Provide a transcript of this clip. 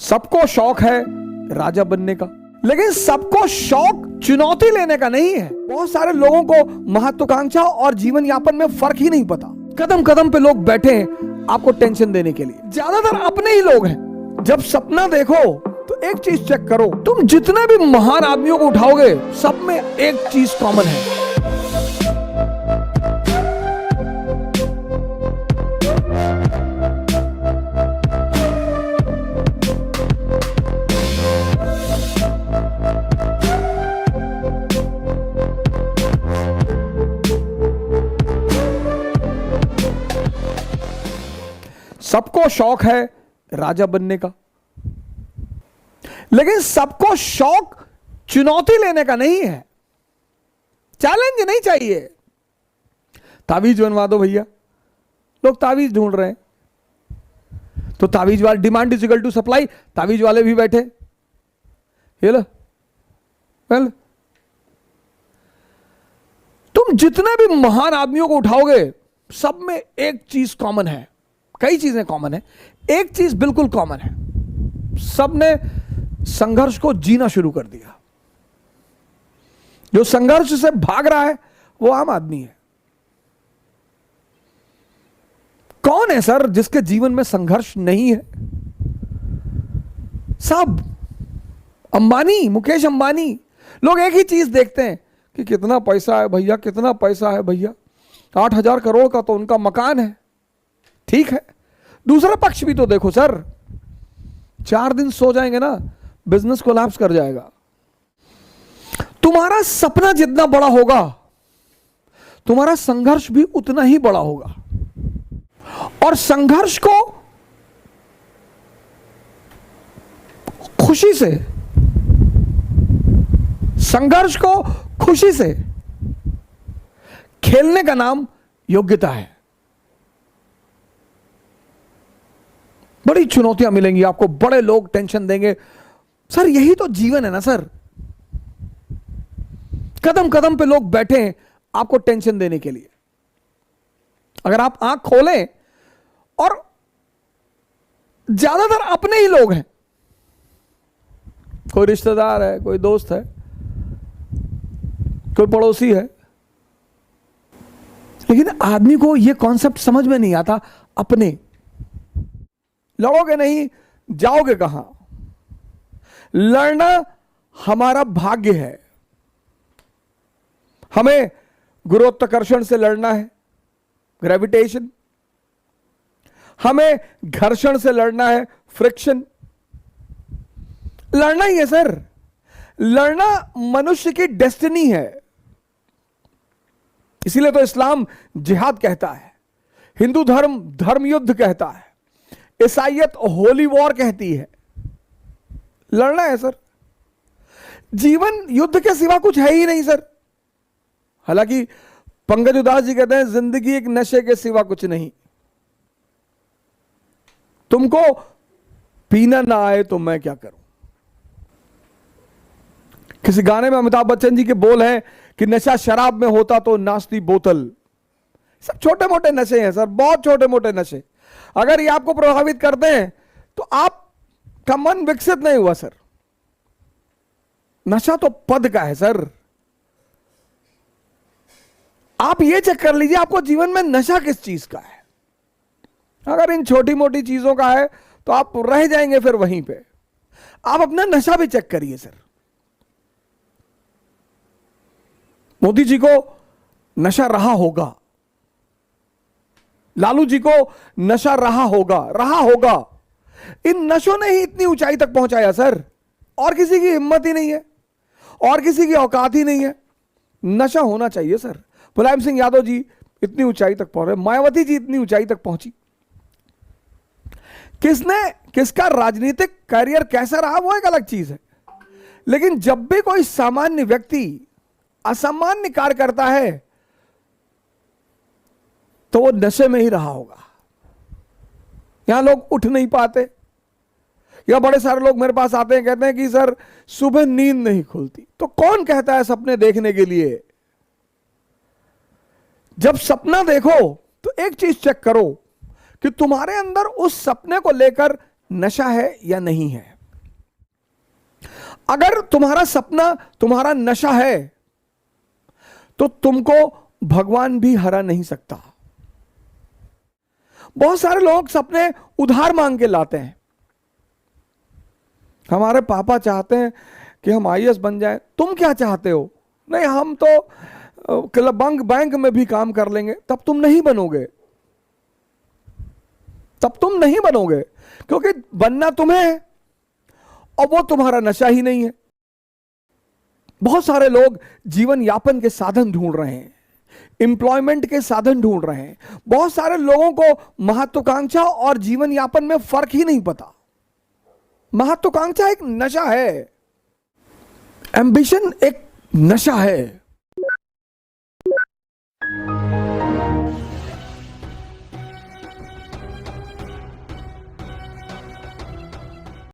सबको शौक है राजा बनने का, लेकिन सबको शौक चुनौती लेने का नहीं है। बहुत सारे लोगों को महत्वाकांक्षा और जीवन यापन में फर्क ही नहीं पता। कदम कदम पे लोग बैठे हैं आपको टेंशन देने के लिए। ज्यादातर अपने ही लोग हैं। जब सपना देखो तो एक चीज चेक करो, तुम जितने भी महान आदमियों को उठाओगे सब में एक चीज कॉमन है। सबको शौक है राजा बनने का, लेकिन सबको शौक चुनौती लेने का नहीं है। चैलेंज नहीं चाहिए। तावीज बनवा दो भैया, लोग तावीज ढूंढ रहे हैं, तो तावीज वाले demand is equal to supply, तावीज वाले भी बैठे। ये लो, वेल, तुम जितने भी महान आदमियों को उठाओगे सब में एक चीज कॉमन है। कई चीजें कॉमन है, एक चीज बिल्कुल कॉमन है, सबने संघर्ष को जीना शुरू कर दिया। जो संघर्ष से भाग रहा है वो आम आदमी है। कौन है सर जिसके जीवन में संघर्ष नहीं है? सब अंबानी, मुकेश अंबानी, लोग एक ही चीज देखते हैं कि कितना पैसा है भैया, कितना पैसा है भैया। 8,000 करोड़ का तो उनका मकान है। ठीक है, दूसरा पक्ष भी तो देखो सर। 4 दिन सो जाएंगे ना, बिजनेस कोलैप्स कर जाएगा। तुम्हारा सपना जितना बड़ा होगा तुम्हारा संघर्ष भी उतना ही बड़ा होगा। और संघर्ष को खुशी से, संघर्ष को खुशी से खेलने का नाम योग्यता है। बड़ी चुनौतियां मिलेंगी आपको, बड़े लोग टेंशन देंगे। सर यही तो जीवन है ना सर। कदम कदम पे लोग बैठे हैं आपको टेंशन देने के लिए। अगर आप आंख खोलें, और ज्यादातर अपने ही लोग हैं। कोई रिश्तेदार है, कोई दोस्त है, कोई पड़ोसी है, लेकिन आदमी को यह कॉन्सेप्ट समझ में नहीं आता। अपने लड़ोगे नहीं, जाओगे कहां? लड़ना हमारा भाग्य है। हमें गुरुत्वाकर्षण से लड़ना है, ग्रेविटेशन। हमें घर्षण से लड़ना है, फ्रिक्शन। लड़ना ही है सर। लड़ना मनुष्य की डेस्टिनी है। इसीलिए तो इस्लाम जिहाद कहता है, हिंदू धर्म धर्म युद्ध कहता है, ईसाईयत होली वॉर कहती है। लड़ना है सर। जीवन युद्ध के सिवा कुछ है ही नहीं सर। हालांकि पंकज उदास जी कहते हैं जिंदगी एक नशे के सिवा कुछ नहीं। तुमको पीना ना आए तो मैं क्या करूं? किसी गाने में अमिताभ बच्चन जी के बोल हैं कि नशा शराब में होता तो नाश्ती बोतल। सब छोटे मोटे नशे हैं सर, बहुत छोटे मोटे नशे। अगर ये आपको प्रभावित करते हैं तो आपका मन विकसित नहीं हुआ सर। नशा तो पद का है सर। आप ये चेक कर लीजिए आपको जीवन में नशा किस चीज का है। अगर इन छोटी मोटी चीजों का है तो आप रह जाएंगे फिर वहीं पे। आप अपना नशा भी चेक करिए सर। मोदी जी को नशा रहा होगा, लालू जी को नशा रहा होगा। इन नशों ने ही इतनी ऊंचाई तक पहुंचाया सर। और किसी की हिम्मत ही नहीं है, और किसी की औकात ही नहीं है। नशा होना चाहिए सर। मुलायम सिंह यादव जी इतनी ऊंचाई तक पहुंच रहे, मायावती जी इतनी ऊंचाई तक पहुंची। किसका राजनीतिक करियर कैसा रहा वो एक अलग चीज है, लेकिन जब भी कोई सामान्य व्यक्ति असामान्य कार्य करता है तो वो नशे में ही रहा होगा। यहां लोग उठ नहीं पाते, या बड़े सारे लोग मेरे पास आते हैं, कहते हैं कि सर सुबह नींद नहीं खुलती। तो कौन कहता है सपने देखने के लिए? जब सपना देखो तो एक चीज चेक करो कि तुम्हारे अंदर उस सपने को लेकर नशा है या नहीं है। अगर तुम्हारा सपना तुम्हारा नशा है तो तुमको भगवान भी हरा नहीं सकता। बहुत सारे लोग सपने उधार मांग के लाते हैं। हमारे पापा चाहते हैं कि हम आईएएस बन जाएं, तुम क्या चाहते हो? नहीं, हम तो बैंक में भी काम कर लेंगे। तब तुम नहीं बनोगे, तब तुम नहीं बनोगे, क्योंकि बनना तुम्हें है और वो तुम्हारा नशा ही नहीं है। बहुत सारे लोग जीवन यापन के साधन ढूंढ रहे हैं, एम्प्लॉयमेंट के साधन ढूंढ रहे हैं। बहुत सारे लोगों को महत्वाकांक्षा और जीवन यापन में फर्क ही नहीं पता। महत्वाकांक्षा एक नशा है, एम्बिशन एक नशा है।